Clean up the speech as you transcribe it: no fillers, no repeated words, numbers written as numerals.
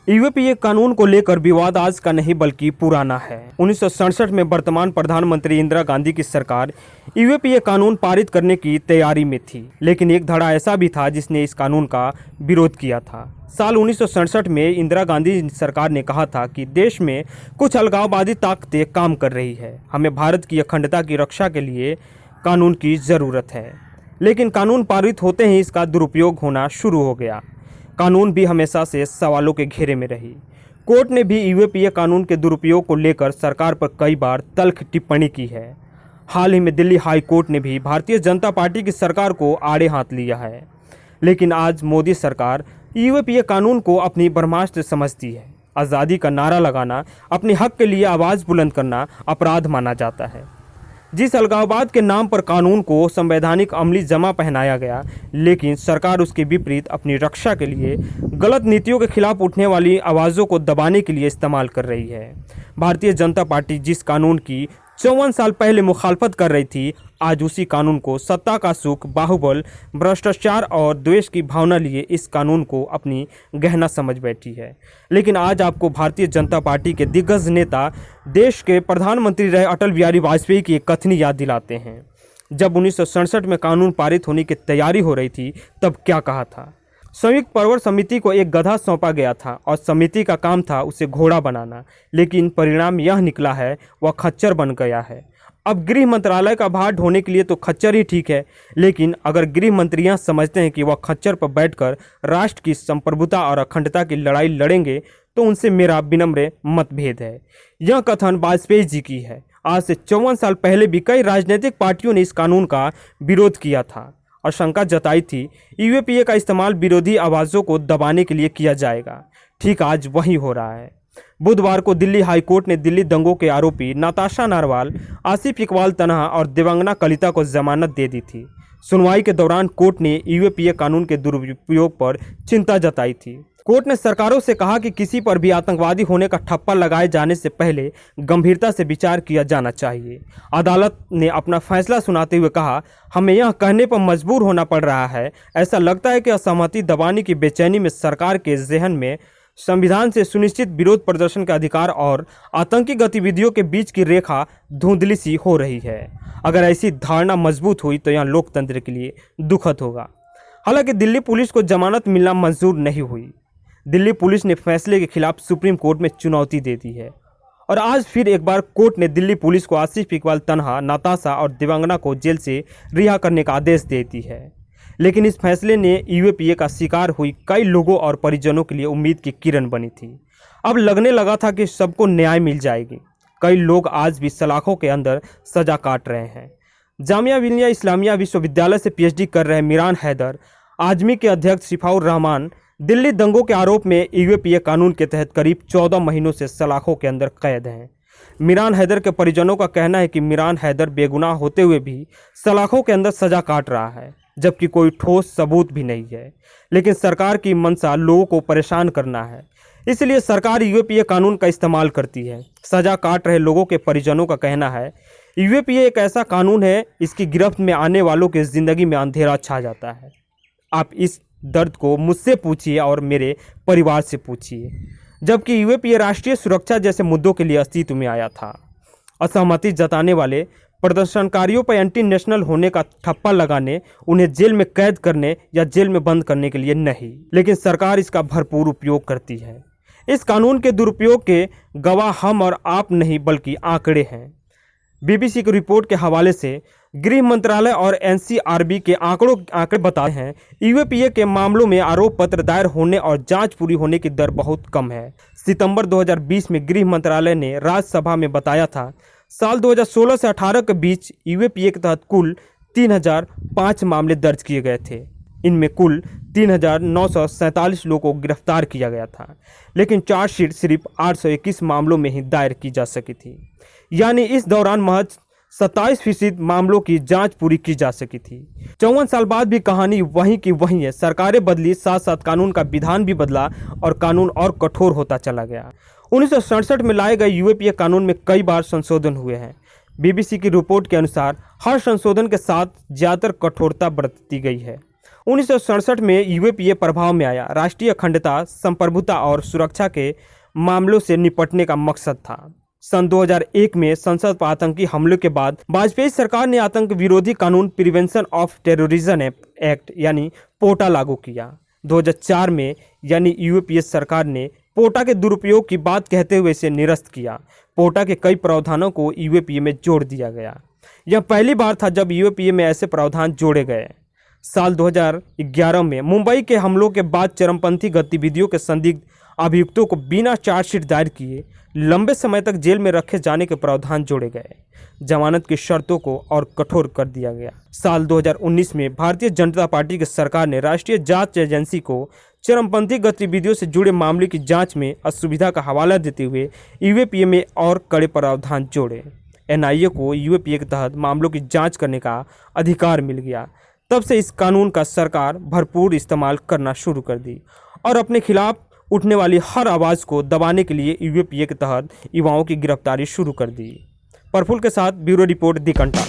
UAPA कानून को लेकर विवाद आज का नहीं बल्कि पुराना है। 1967 में वर्तमान प्रधानमंत्री इंदिरा गांधी की सरकार यूएपीए कानून पारित करने की तैयारी में थी, लेकिन एक धड़ा ऐसा भी था जिसने इस कानून का विरोध किया था। साल 1967 में इंदिरा गांधी सरकार ने कहा था कि देश में कुछ अलगाववादी ताकतें काम कर रही है, हमें भारत की अखंडता की रक्षा के लिए कानून की ज़रूरत है। लेकिन कानून पारित होते ही इसका दुरुपयोग होना शुरू हो गया। कानून भी हमेशा से सवालों के घेरे में रही। कोर्ट ने भी यूएपीए कानून के दुरुपयोग को लेकर सरकार पर कई बार तल्ख टिप्पणी की है। हाल ही में दिल्ली हाई कोर्ट ने भी भारतीय जनता पार्टी की सरकार को आड़े हाथ लिया है। लेकिन आज मोदी सरकार यूएपीए कानून को अपनी ब्रह्मास्त्र समझती है। आज़ादी का नारा लगाना, अपने हक के लिए आवाज़ बुलंद करना अपराध माना जाता है। जिस अलगाववाद के नाम पर कानून को संवैधानिक अमली जमा पहनाया गया, लेकिन सरकार उसके विपरीत अपनी रक्षा के लिए गलत नीतियों के खिलाफ उठने वाली आवाज़ों को दबाने के लिए इस्तेमाल कर रही है। भारतीय जनता पार्टी जिस कानून की 54 साल पहले मुखालफत कर रही थी, आज उसी कानून को सत्ता का सुख, बाहुबल, भ्रष्टाचार और द्वेष की भावना लिए इस कानून को अपनी गहना समझ बैठी है। लेकिन आज आपको भारतीय जनता पार्टी के दिग्गज नेता, देश के प्रधानमंत्री रहे अटल बिहारी वाजपेयी की एक कथनी याद दिलाते हैं। जब 1967 में कानून पारित होने की तैयारी हो रही थी, तब क्या कहा था? संयुक्त पर्वत समिति को एक गधा सौंपा गया था और समिति का काम था उसे घोड़ा बनाना, लेकिन परिणाम यह निकला है वह खच्चर बन गया है। अब गृह मंत्रालय का भार ढोने के लिए तो खच्चर ही ठीक है, लेकिन अगर गृह मंत्रियां समझते हैं कि वह खच्चर पर बैठकर राष्ट्र की संप्रभुता और अखंडता की लड़ाई लड़ेंगे, तो उनसे मेरा विनम्र मतभेद है। यह कथन वाजपेयी जी की है। आज से 54 साल पहले भी कई राजनीतिक पार्टियों ने इस कानून का विरोध किया था और शंका जताई थी यूएपीए का इस्तेमाल विरोधी आवाज़ों को दबाने के लिए किया जाएगा। ठीक आज वही हो रहा है। बुधवार को दिल्ली हाई कोर्ट ने दिल्ली दंगों के आरोपी नताशा नारवाल, आसिफ इकबाल तनहा और दिवंगना कलिता को जमानत दे दी थी। सुनवाई के दौरान कोर्ट ने यूएपीए कानून के दुरुपयोग पर चिंता जताई थी। कोर्ट ने सरकारों से कहा कि किसी पर भी आतंकवादी होने का ठप्पा लगाए जाने से पहले गंभीरता से विचार किया जाना चाहिए। अदालत ने अपना फैसला सुनाते हुए कहा, हमें यह कहने पर मजबूर होना पड़ रहा है, ऐसा लगता है कि असहमति दबाने की बेचैनी में सरकार के ज़हन में संविधान से सुनिश्चित विरोध प्रदर्शन का अधिकार और आतंकी गतिविधियों के बीच की रेखा धुंधली सी हो रही है। अगर ऐसी धारणा मजबूत हुई तो यह लोकतंत्र के लिए दुखद होगा। हालांकि दिल्ली पुलिस को जमानत मिलना मंजूर नहीं हुई। दिल्ली पुलिस ने फैसले के खिलाफ सुप्रीम कोर्ट में चुनौती दे दी है और आज फिर एक बार कोर्ट ने दिल्ली पुलिस को आसिफ इकबाल तनहा, नताशा और दिवंगना को जेल से रिहा करने का आदेश दे दी है। लेकिन इस फैसले ने यूएपीए का शिकार हुई कई लोगों और परिजनों के लिए उम्मीद की किरण बनी थी। अब लगने लगा था कि सबको न्याय मिल जाएगी। कई लोग आज भी सलाखों के अंदर सजा काट रहे हैं। जामिया मिलिया इस्लामिया विश्वविद्यालय से पीएचडी कर रहे मिरान हैदर, आजमी के अध्यक्ष शिफाउर रहमान दिल्ली दंगों के आरोप में यूएपीए कानून के तहत करीब 14 महीनों से सलाखों के अंदर कैद हैं। मिरान हैदर के परिजनों का कहना है कि मिरान हैदर बेगुनाह होते हुए भी सलाखों के अंदर सजा काट रहा है, जबकि कोई ठोस सबूत भी नहीं है। लेकिन सरकार की मंशा लोगों को परेशान करना है, इसलिए सरकार यूएपीए कानून का इस्तेमाल करती है। सजा काट रहे लोगों के परिजनों का कहना है, यूएपीए एक ऐसा कानून है, इसकी गिरफ्त में आने वालों की ज़िंदगी में अंधेरा छा जाता है। आप इस दर्द को मुझसे पूछिए और मेरे परिवार से पूछिए। जबकि यूएपीए राष्ट्रीय सुरक्षा जैसे मुद्दों के लिए अस्तित्व में आया था। असहमति जताने वाले प्रदर्शनकारियों पर एंटी नेशनल होने का ठप्पा लगाने, उन्हें जेल में कैद करने या जेल में बंद करने के लिए नहीं, लेकिन सरकार इसका भरपूर उपयोग करती है। इस कानून के दुरुपयोग के गवाह हम और आप नहीं बल्कि आंकड़े हैं। बीबीसी की रिपोर्ट के हवाले से गृह मंत्रालय और एनसीआरबी के आंकड़े बताते हैं, यूएपीए के मामलों में आरोप पत्र दायर होने और जांच पूरी होने की दर बहुत कम है। सितंबर 2020 में गृह मंत्रालय ने राज्यसभा में बताया था, साल 2016 से 18 के बीच यूएपीए के तहत कुल 3005 मामले दर्ज किए गए थे। इनमें कुल 3947 लोगों को गिरफ्तार किया गया था, लेकिन चार्जशीट सिर्फ 821 मामलों में ही दायर की जा सकी थी। यानी इस दौरान महज 27% मामलों की जांच पूरी की जा सकी थी। 54 साल बाद भी कहानी वहीं की वहीं है। सरकारें बदली, साथ साथ कानून का विधान भी बदला और कानून और कठोर होता चला गया। 1967 में लाए गए यूएपीए कानून में कई बार संशोधन हुए हैं। बीबीसी की रिपोर्ट के अनुसार हर संशोधन के साथ ज़्यादातर कठोरता बरती गई है। 1967 में यूएपीए प्रभाव में आया। राष्ट्रीय अखंडता, संप्रभुता और सुरक्षा के मामलों से निपटने का मकसद था। सन 2001 में संसद पर आतंकी हमलों के बाद वाजपेयी सरकार ने आतंक विरोधी कानून प्रिवेंशन ऑफ टेररिज्म एक्ट यानी पोटा लागू किया। 2004 में यानी यूएपीए सरकार ने पोटा के दुरुपयोग की बात कहते हुए इसे निरस्त किया। पोटा के कई प्रावधानों को यूएपीए में जोड़ दिया गया। यह पहली बार था जब यूएपीए में ऐसे प्रावधान जोड़े गए। साल 2011 में मुंबई के हमलों के बाद चरमपंथी गतिविधियों के संदिग्ध अभियुक्तों को बिना चार्जशीट दायर किए लंबे समय तक जेल में रखे जाने के प्रावधान जोड़े गए। जमानत की शर्तों को और कठोर कर दिया गया। साल 2019 में भारतीय जनता पार्टी की सरकार ने राष्ट्रीय जांच एजेंसी को चरमपंथी गतिविधियों से जुड़े मामले की जांच में असुविधा का हवाला देते हुए यूएपीए में और कड़े प्रावधान जोड़े। एनआईए को यूएपीए के तहत मामलों की जांच करने का अधिकार मिल गया। तब से इस कानून का सरकार भरपूर इस्तेमाल करना शुरू कर दी और अपने खिलाफ उठने वाली हर आवाज़ को दबाने के लिए यूएपीए के तहत युवाओं की गिरफ्तारी शुरू कर दी। प्रफुल्ल के साथ ब्यूरो रिपोर्ट दी घंटा।